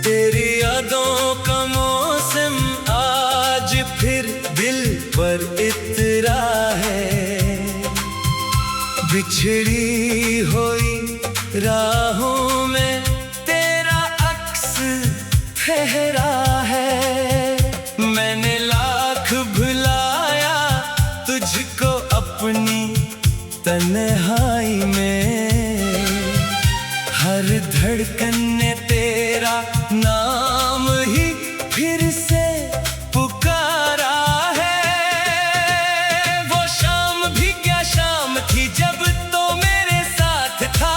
तेरी यादों का मौसम आज फिर दिल पर इतरा है। बिछड़ी हुई राहों में तेरा अक्स ठहरा है। मैंने लाख भुलाया तुझको अपनी तन्हाई में। हर धड़कन ने तेरा नाम ही फिर से पुकारा है। वो शाम भी क्या शाम थी जब तो मेरे साथ था।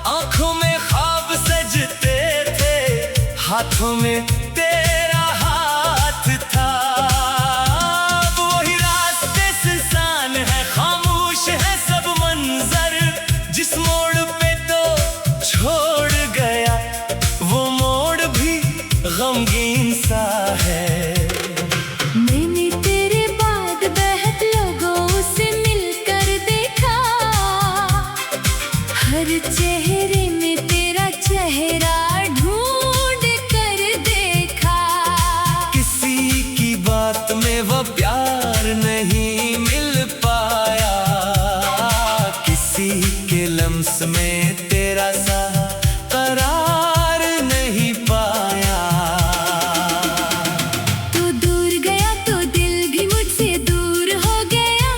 आंखों में ख्वाब सजते थे, हाथों में तेरा हाथ था। अब वही रास्ते सुनसान है, खामोश है सब मंजर। जिस मोड़ पे तो छोड़ गया वो मोड़ भी गमगीन सा है। मैंने तेरे बाद बहुत लोगों से मिलकर देखा। हर चेहरे में तेरा चेहरा ढूंढ कर देखा। किसी की बात में वो प्यार नहीं मिल पाया। किसी के लम्स में तेरा सा करार नहीं पाया। तू दूर गया तो दिल भी मुझसे दूर हो गया।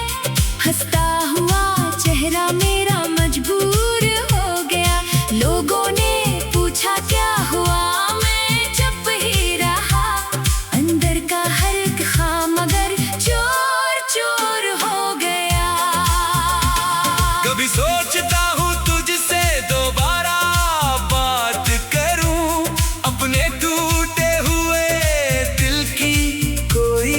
हंसता हुआ चेहरा मेरा मजबूर हो गया। लोगों ने पूछा क्या हुआ, मैं चुप ही रहा। अंदर का हर एक ख्वाब मगर चोर चोर हो गया। कभी सोचता हूँ तुझसे दोबारा बात करूं। अपने टूटे हुए दिल की कोई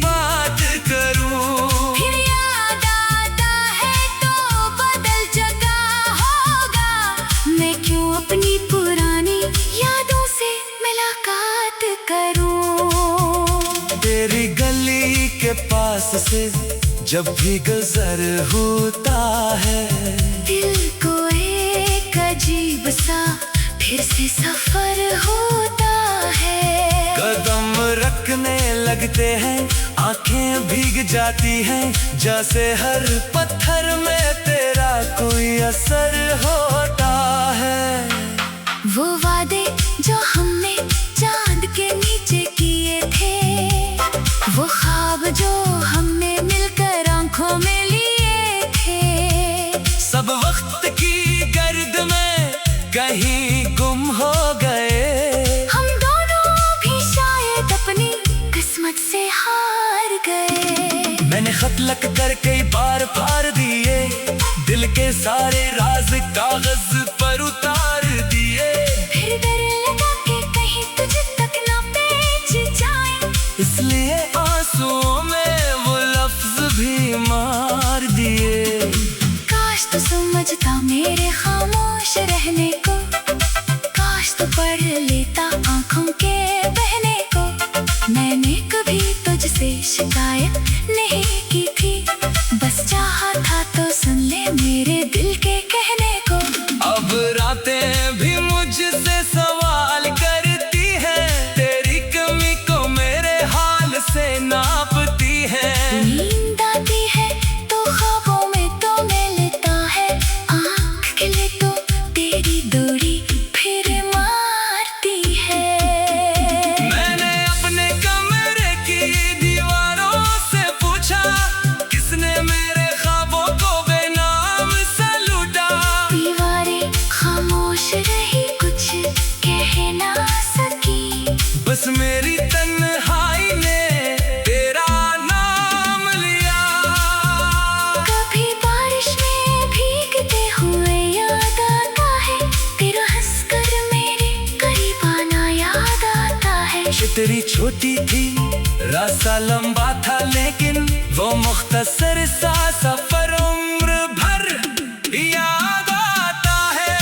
बात करूं। फिर याद आता है तो बदल चुका होगा। मैं क्यों अपनी पुरानी यादों से मुलाकात करूं। तेरी गली के पास से जब भी गुजर होता है, दिल को एक अजीब सा फिर से सफर होता है। कदम रखने लगते हैं, आंखें भीग जाती हैं। जैसे हर पत्थर में तेरा कोई असर होता है। वो वादे जो हमने चांद के नीचे किए थे, वो ख्वाब जो हमने मिलकर आंखों में लिए थे, सब वक्त की गर्द में कहीं गुम हो गए। हम दोनों भी शायद अपनी किस्मत से हार गए। मैंने खत लिख कर कई बार फाड़ दिए, दिल के सारे राज कागज पर उतार दिए। फिर डर लगा कि कहीं तुझे तक ना पहुंच जाए, इसलिए आंसुओं में वो लफ्ज भी मार दिए। काश तू समझता मेरे खामोश रहने को। काश तू पढ़ लेता आंखों के बहने को। मैंने कभी तुझसे शिकायत नहीं की थी, बस चाहा था तो सुन ले मेरे दिल के कहने को। अब रातें भी मुझसे सवाल करती हैं, तेरी कमी को मेरे हाल से नापती हैं। नींद आती है तो ख्वाबों में तो मिलता है। आँख खिले तो तेरी दूरी फिर मारती है। मैंने अपने कमरे की दीवारों से पूछा, किसने मेरे ख्वाबों को बेनाम सा लूटा। दीवारें खामोश रही, कुछ कह ना सकी। बस मेरी तन्हाई ने तेरा नाम लिया। कभी बारिश में भीगते हुए याद आता है। तेरा हंसकर मेरे करीब आना याद आता है। तेरी छोटी थी, रास्ता लंबा था, लेकिन वो मुख्तसर सा सफर उम्र भर याद आता है।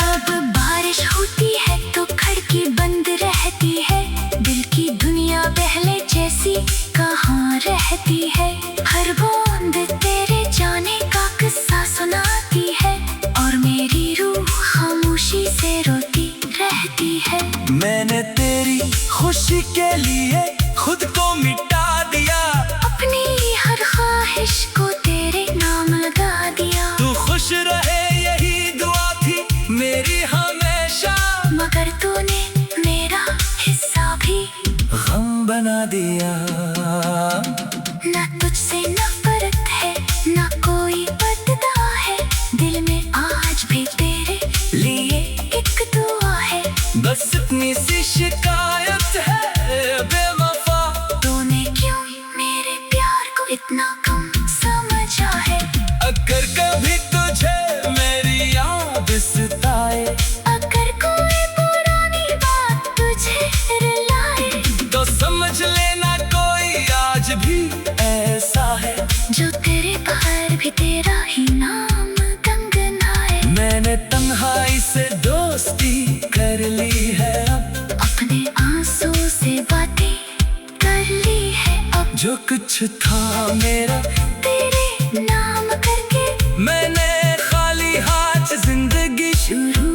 अब बारिश होती है तो खिड़की बंद रहती है। दिल की दुनिया पहले जैसी कहाँ रहती है। हर बूंद तेरे जाने का किस्सा सुनाती है, और मेरी रूह खामोशी से रोती रहती है। मैंने तेरी खुशी के लिए खुद को मिटा दिया, अपनी हर ख्वाहिश को तेरे नाम लगा दिया। तू खुश रहे यही दुआ थी मेरी हमेशा, मगर तूने मेरा हिस्सा भी गम बना दिया। ना तुझसे नफरत है ना कोई बददा है, दिल में आज भी तेरे लिए एक दुआ है। बस इतनी सी शिकायत है बेवफा, तूने क्यों मेरे प्यार को इतना कम समझा है। अगर कभी तुझे मेरी याद सताए, अगर कोई पुरानी बात तुझे रुलाए, तो समझ लेना कोई आज भी ऐसा है, जो तेरे बाहर भी तेरा ही नाम गनगनाए। मैंने तन्हाई से दोस्ती कर ली है अब, अपने आंसू से बातें कर ली है अब, जो कुछ था मेरा तेरे नाम करके मैंने खाली हाथ जिंदगी शुरू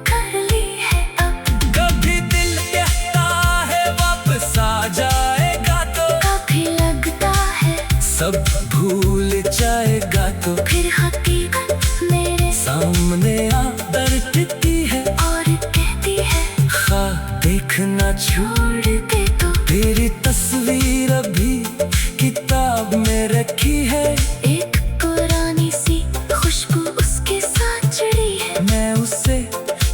कर ली है अब। कभी दिल कहता है वापस आ जाएगा, तो कभी लगता है सब भूल जाएगा, तो फिर हकीकत मेरे सामने आ डरती है और कहती है खा देखना छोड़ छोड़ दे तो। तेरी तस्वीर अभी किताब में रखी है, एक पुरानी सी खुशबू उसके साथ चढ़ी है, मैं उसे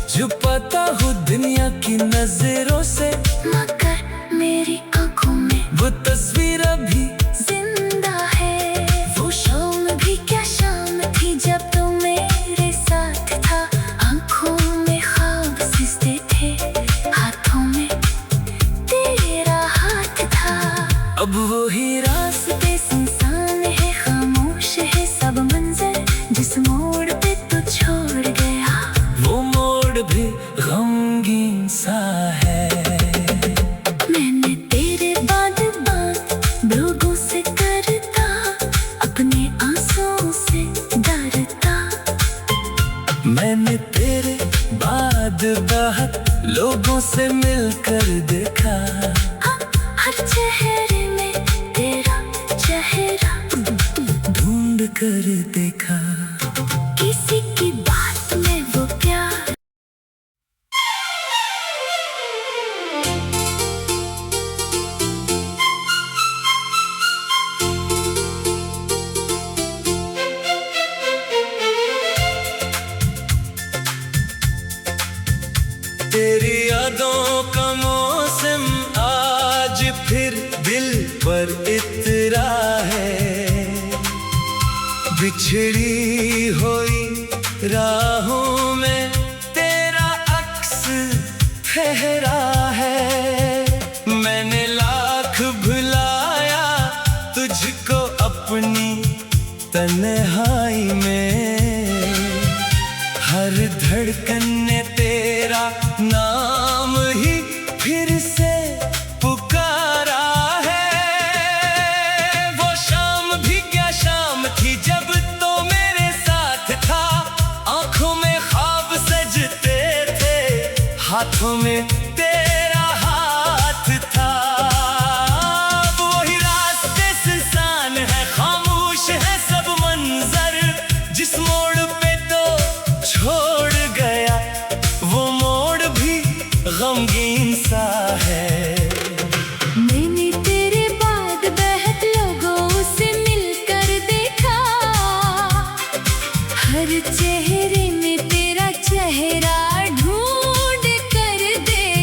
छुपाता हूँ दुनिया की नजरों से, मगर मेरी आंखों में वो तस्वीर अभी जिंदा है। वो शाम भी क्या शाम थी जब तू मेरे साथ था, आंखों में ख्वाब सिसते थे, हाथों में तेरा हाथ था। अब वही रास्ते सुनसान है, खामोश है सब मंजर, जिस मोड़ पे तू छोड़ गया वो मोड़ भी गमगीन सा है। मैंने तेरे बाद बात लोगों से करता, अपने आंसुओं से डरता। मैंने तेरे बाद बहुत लोगों से मिलकर देखा, हर चेहरे में तेरा चेहरा ढूंढ कर देखा, किसी की बात में वो प्यार। तेरी यादों का मौसम आज फिर दिल पर इतरा है, बिछड़ी हुई राहों में तेरा अक्स ठहरा है। मैंने लाख भुलाया तुझको अपनी तन्हाई में, हर धड़कन ने तेरा नाम ही फिर से पुकारा है। वो शाम भी क्या शाम थी जब तो मेरे साथ था, आंखों में ख्वाब सजते थे, हाथों में तेरा हाथ था। अब वही रास्ते सुनसान है, खामोश है सब मंजर, जिस मोड़ पे तो छोड़ गया वो मोड़ भी गमगीन सा है। मैंने तेरे बाद बहुत लोगों से मिलकर देखा, हर चेहरे में तेरा चेहरा ढूंढ कर देखा।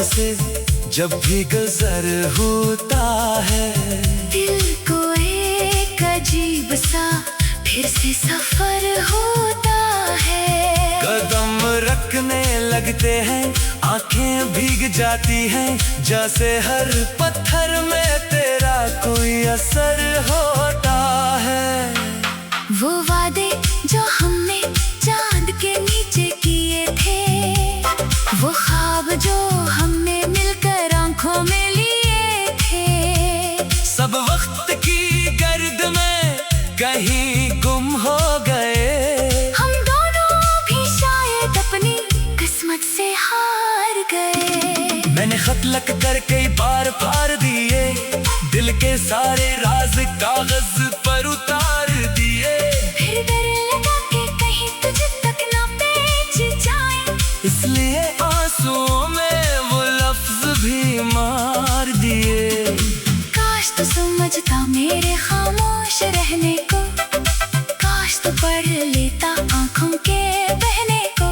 से जब भी गुजर होता है, दिल को एक अजीब सा फिर से सफर होता है। कदम रखने लगते हैं, आंखें भीग जाती हैं, जैसे हर पत्थर में तेरा कोई असर होता है। वो वादे जो हमने चांद के नीचे किए थे, वो ख्वाब जो हमने मिलकर आंखों में लिए थे, सब वक्त की गर्द में कहीं गुम हो गए। हम दोनों भी शायद अपनी किस्मत से हार गए। मैंने खत लिख कर कई बार फाड़ दिए, दिल के सारे राज कागज पर उतार दिए। फिर डर लगा कि कहीं तुझ तक ना पहुंच जाए, इसलिए आंसुओं में वो लफ्ज भी मार दिए। काश तू समझता मेरे खामोश रहने को, काश तू पढ़ लेता आंखों के बहने को।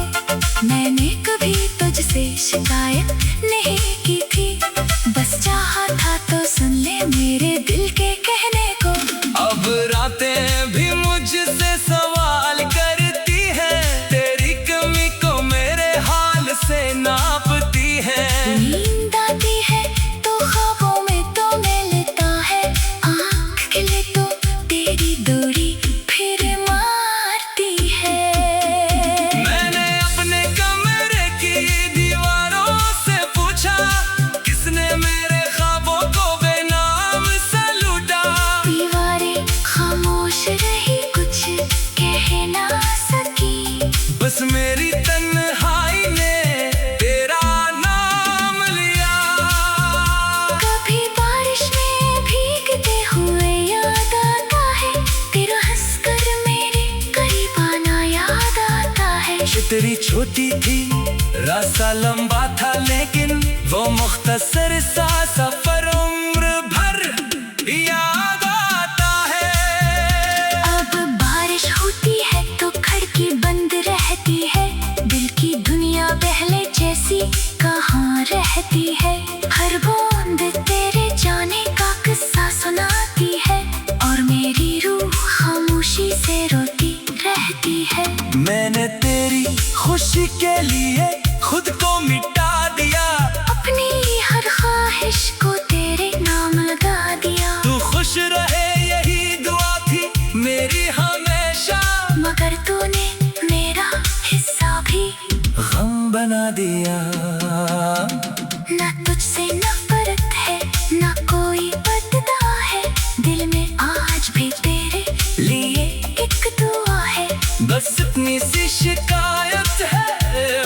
मैंने कभी तुझसे शिकायत नहीं की थी, बस चाहा था तो सुन ले मेरे दिल के कहने को। अब रातें भी मुझसे सवाल करती हैं, तेरी कमी को मेरे हाल से नापती हैं। नींद आती है तो ख्वाबों में तो मिलता है, आँख खिले तो तेरी दूरी फिर मारती है। मैंने अपने कमरे की दीवारों से पूछा, किसने मेरे ख्वाबों को बेनाम सा लूटा। दीवारें खामोश रही, कुछ कह ना सकी, बस मेरी तन्हाई ने तेरा नाम लिया। कभी बारिश में भीगते हुए याद आता है, तेरा हंसकर मेरे करीब आना याद आता है। तेरी छोटी थी, रास्ता लंबा था, लेकिन वो मुख्तसर सा सफर उम्र भर याद आता है। अब बारिश होती है तो खिड़की बंद रहती है, दिल की दुनिया पहले जैसी कहाँ रहती है। हर बूंद तेरे जाने का किस्सा सुनाती है, और मेरी रूह खामोशी से रोती रहती है। मैंने तेरी खुशी के लिए खुद को मिटा दिया, अपनी हर ख्वाहिश को तेरे नाम लगा दिया। तू खुश रहे यही दुआ थी मेरी हमेशा, मगर तूने मेरा हिस्सा भी गम बना दिया। ना तुझसे नफरत है ना कोई बददा है, दिल में आज भी तेरे लिए एक दुआ है। बस इतनी सी शिकायत है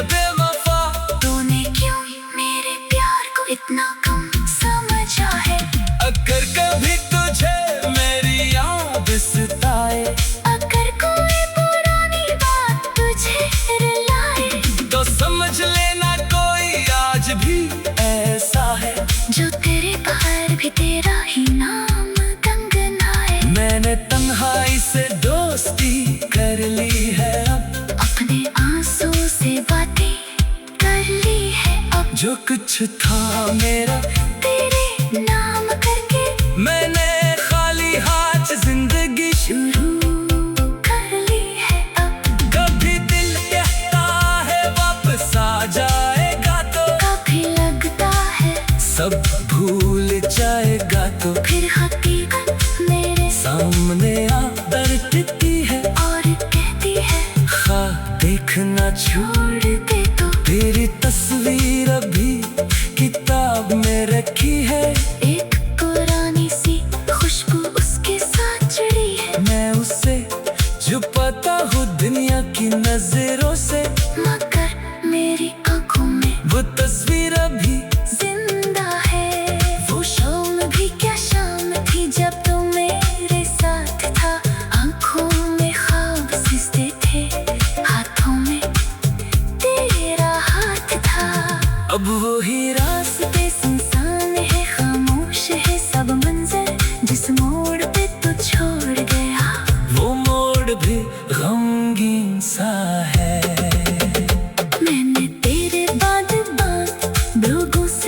बेवफा, तूने क्यों मेरे प्यार को इतना कम समझा है। अगर कभी तुझे मेरी याद सताए, अगर कोई पुरानी बात तुझे रुलाए, तो समझ लेना कोई आज भी ऐसा है, जो तेरे बाहर भी तेरा ही नाम गंगनाए। मैंने तन्हाई से दोस्ती कर ली है, अब अपने आंसू से बातें कर ली है, अब जो कुछ था मेरा तेरे नाम करके मैंने खाली हाथ जिंदगी शुरू कर ली है। अब कभी दिल कहता है वापस आ जाएगा, तो कभी लगता है सब भूल जाएगा, तो फिर हकीकत मेरे सामने आकर टिकती है और कहती है, खा देखना छोड़ दे तो। तेरी तस्वीर अभी किताब में रखी है, एक पुरानी सी खुशबू उसके साथ चढ़ी है, मैं उसे छुपाता हूँ दुनिया की नजरों से, मगर मेरी आंखों में वो तस्वीर अभी जिंदा है। वो शाम भी क्या शाम थी जब तू मेरे साथ था, आंखों में ख्वाब सिजते थे, हाथों में तेरा हाथ था। अब वही रास्ते सुनसान है, खामोश है सब मंजर, जिस मोड़ पे तू छोड़ गया वो मोड़ भी गमगीन सा है। मैंने तेरे बाद बात लोगों से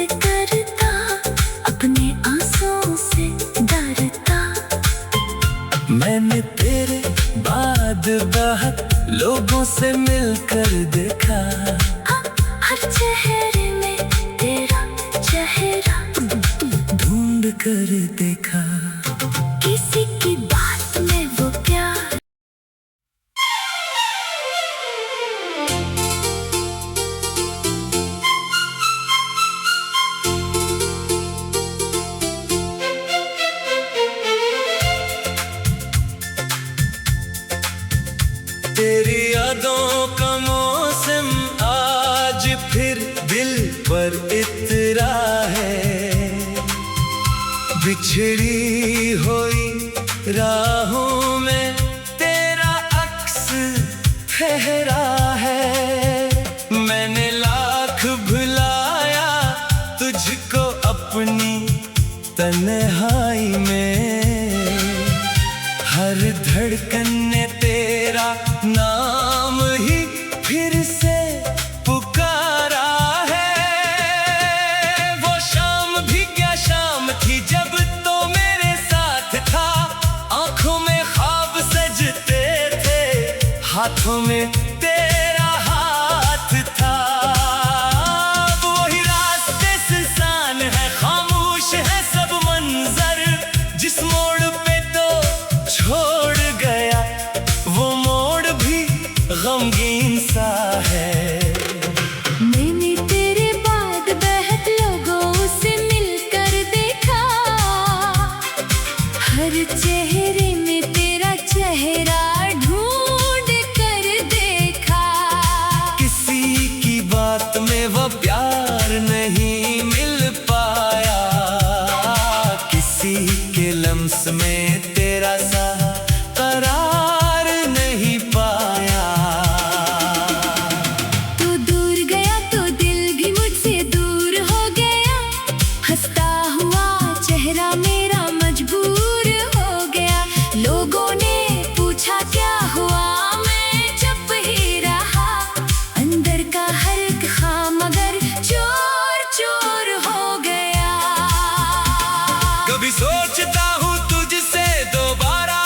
राहत लोगों से मिलकर देखा। हर चेहरे में तेरा चेहरा ढूंढ कर देखा। किसी की बात में वो प्यार। तेरी यादों का मौसम आज फिर दिल पर इतरा है। बिछड़ी हुई राहों में तेरा अक्स ठहरा है। मैंने लाख भुलाया तुझको अपनी तन्हाई में। हर धड़कन ने तेरा नाम ही फिर से पुकारा है। वो शाम भी क्या शाम थी जब तो मेरे साथ था। आंखों में ख्वाब सजते थे, हाथों में तेरा हाथ था। अब वही रास्ते सुनसान है, खामोश है सब मंजर। जिस मोड़ पे तो छोड़ गया वो मोड़ भी गमगीन सा है। मैंने तेरे बाद बहुत लोगों से मिलकर देखा। हर चेहरे में तेरा चेहरा ढूंढ कर देखा। किसी की बात में वो प्यार नहीं मिल पाया। किसी के लम्स में तेरा सा करार नहीं पाया। तू दूर गया तो दिल भी मुझसे दूर हो गया। हंसता हुआ चेहरा मेरा मजबूर हो गया। लोगों ने पूछा क्या हुआ, मैं चुप ही रहा। अंदर का हर एक खाम मगर चोर चोर हो गया। कभी सोचता हूँ तुझसे दोबारा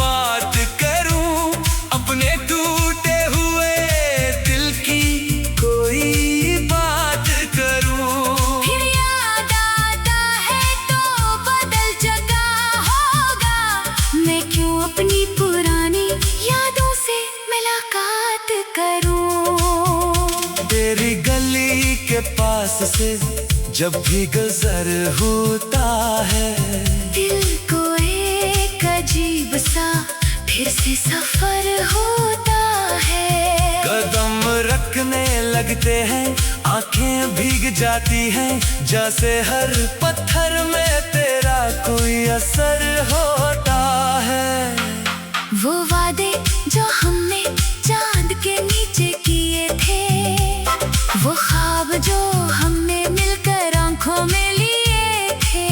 बात करूं। अपने टूटे हुए दिल की कोई बात करूं। फिर याद आता है तो बदल चुका होगा। मैं क्यों अपनी पुरानी यादों से मुलाकात करूं। तेरी गली के पास से जब भी गुजर होता है, दिल को एक अजीब सा फिर से सफर होता है। कदम रखने लगते हैं, आंखें भीग जाती हैं। जैसे हर पत्थर में तेरा कोई असर होता है। वो वादे जो हमने चांद के नीचे किए थे, वो ख्वाब जो हमने मिलकर आंखों में लिए थे,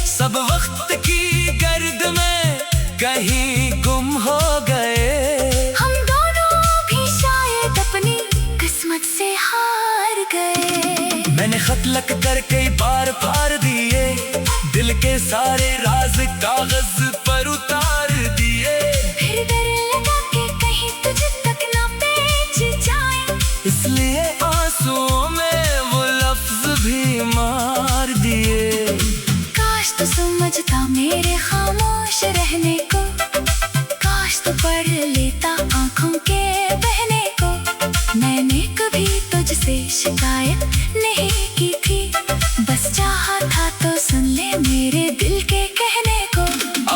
सब वक्त की गर्द में कहीं गुम हो गए। हम दोनों भी शायद अपनी किस्मत से हार गए। मैंने खत लिख कर कई बार फाड़ दिए, दिल के सारे राज कागज पर उतार दिए। फिर डर लगा कि कहीं तुझ तक ना पहुंच जाए, इसलिए आंसुओं में वो लफ्ज भी मार दिए। काश तू समझता मेरे खामोश रहने को। काश तू पढ़ लेता आंखों के बहने को। मैंने कभी तुझसे शिकायत नहीं की थी, बस चाहा था तो सुन ले मेरे दिल के कहने को।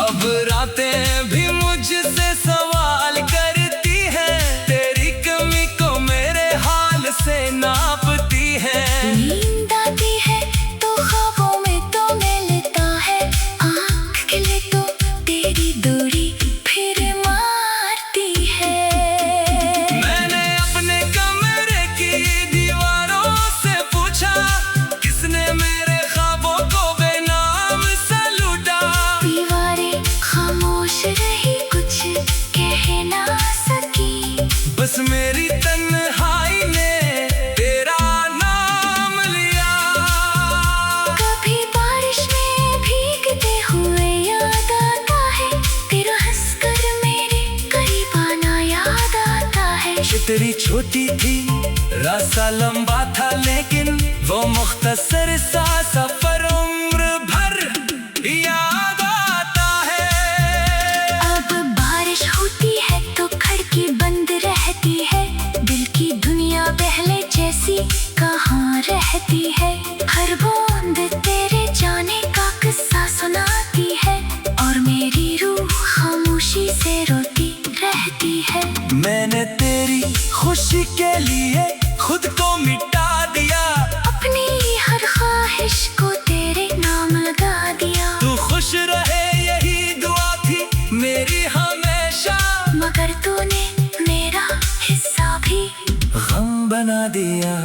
अब रातें भी मुझसे सवाल करती हैं, तेरी कमी को मेरे हाल से नापती हैं। नींद आती है तो ख्वाबों में तो मिलता है, आँख खिले तो तेरी दूरी फिर मारती है। मैंने अपने कमरे की दीवारों से पूछा, किसने मेरे ख्वाबों को बेनाम सा लूटा। दीवारें खामोश रही, कुछ कह ना सकी। बस मेरी तन्हाई ने तेरा नाम लिया। कभी बारिश में भीगते हुए याद आता है, तेरा हंसकर मेरे करीब आना तेरी छोटी थी, रास्ता लंबा था लेकिन वो मुख्तसर सा सफर उम्र भर याद आता है। अब बारिश होती है तो खिड़की बंद रहती है, दिल की दुनिया पहले जैसी कहाँ रहती है। हर बूंद तेरे जाने का किस्सा सुनाती है और मेरी रूह खामोशी से रोती रहती है। मैंने तेरी खुशी के लिए खुद को मिटा दिया, अपनी हर ख्वाहिश को तेरे नाम लगा दिया। तू खुश रहे यही दुआ थी मेरी हमेशा, मगर तूने मेरा हिस्सा भी गम बना दिया।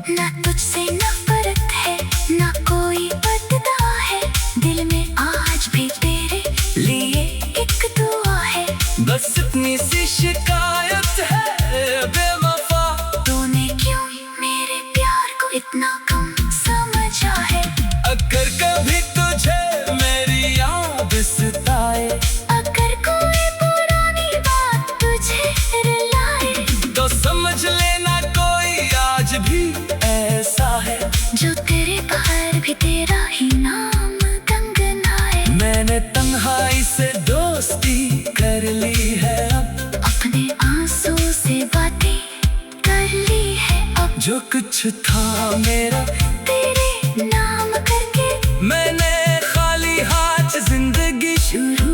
ना तुझसे नफरत है ना कोई बददा है, दिल में आज भी तेरे लिए एक दुआ है। बस इतनी सी शिकायत है बेवफा, तूने क्यों मेरे प्यार को इतना कम समझा है। अगर कभी तुझे मेरी याद सताए, अगर कोई पुरानी बात तुझे रुलाए, तो समझ लेना कोई आज भी ऐसा है जो तेरे बाहर भी तेरा ही नाम गनगनाए। मैंने तन्हाई से दोस्ती कर ली है अब, अपने आंसू से बातें कर ली है अब। जो कुछ था मेरा तेरे नाम करके मैंने खाली हाथ जिंदगी शुरू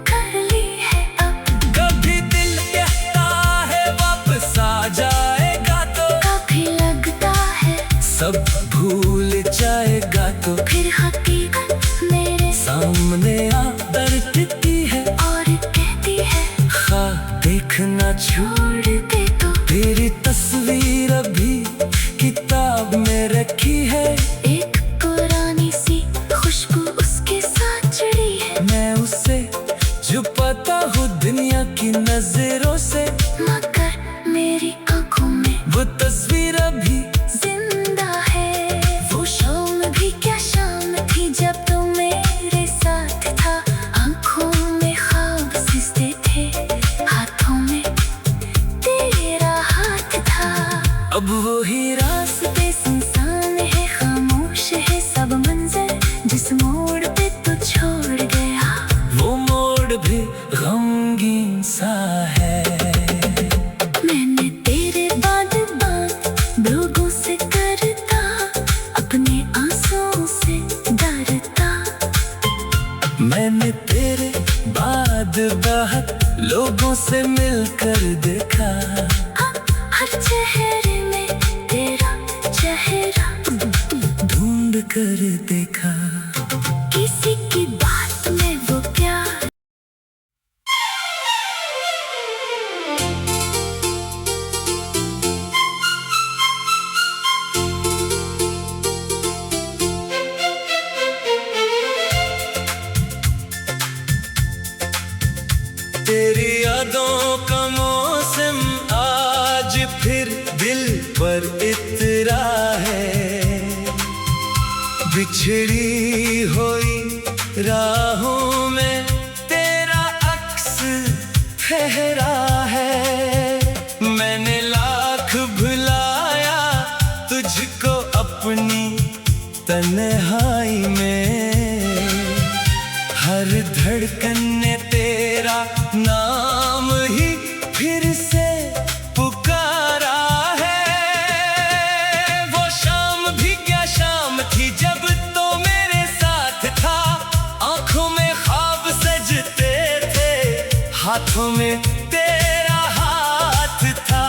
कर ली है अब। कभी दिल कहता है वापस आ जाएगा तो, कभी लगता है सब भूल जाएगा तो, फिर हकीकत मेरे सामने आ डरती है और कहती है खा देखना छोड़ दे तो। तेरी तस्वीर अभी किताब में रखी है, एक पुरानी सी खुशबू उसके साथ जुड़ी है, मैं उसे छुपाता हूँ दुनिया की नजरों से, मगर मेरी आंखों में वो तस्वीर अभी जिंदा है। वो शाम भी क्या शाम थी जब तू मेरे साथ था, आंखों में ख्वाब सिसते थे, हाथों में तेरा हाथ था। अब वही रास्ते सुनसान है, खामोश है सब मंजर, जिस मोड़ पे तू छोड़ गया वो मोड़ भी गमगीन सा है। मैंने तेरे बाद बात लोगों से करता, अपने आंसुओं से डरता। मैंने तेरे बाद बहुत लोगों से मिलकर देखा, हर चेहरे में तेरा चेहरा ढूंढ कर देखा। किसी की बात में वो प्यार। तेरी यादों का मौसम आज फिर दिल पर इतरा है, बिछड़ी हुई राहों में तेरा अक्स ठहरा है। मैंने लाख भुलाया तुझको अपनी तन्हाई में, हर धड़कन ने तेरा नाम ही फिर से पुकारा है। वो शाम भी क्या शाम थी जब तो मेरे साथ था, आंखों में ख्वाब सजते थे, हाथों में तेरा हाथ था।